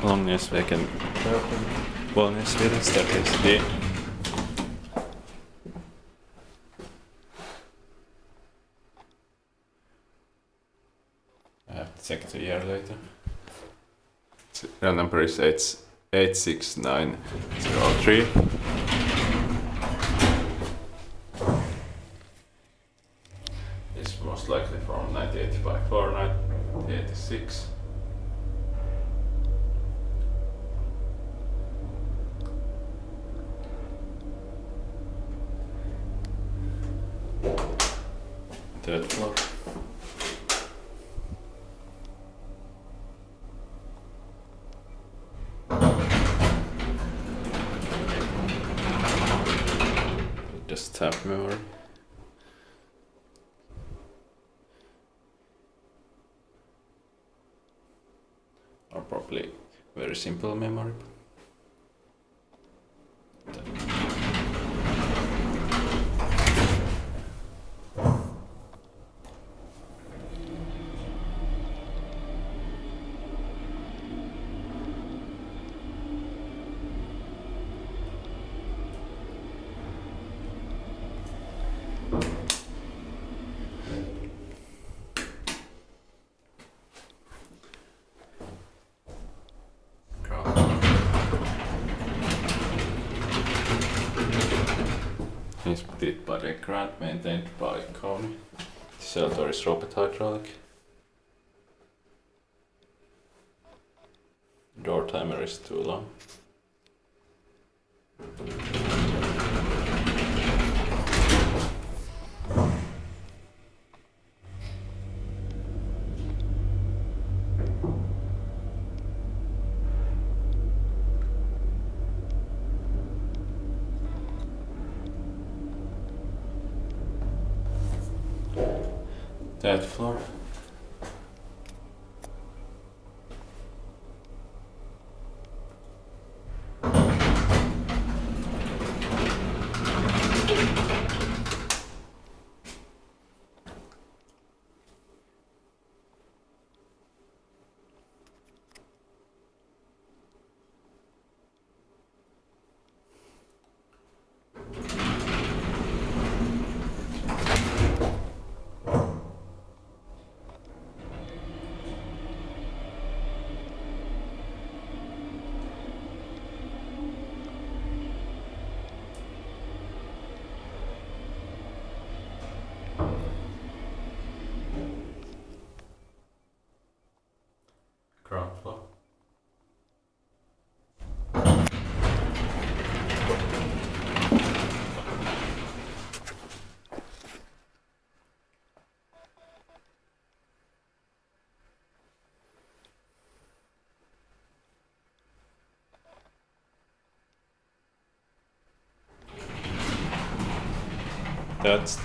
Långnäsvägen, Bollnäs staircase D. I have to check it a year later. The number is 86903. It's most likely from 1985 or 1986. Third floor. Just tap memory. Or probably very simple memory. Inspected by the grant, maintained by Kone. Shelter is robot hydraulic. Door timer is too long. Third floor. Ground floor. That's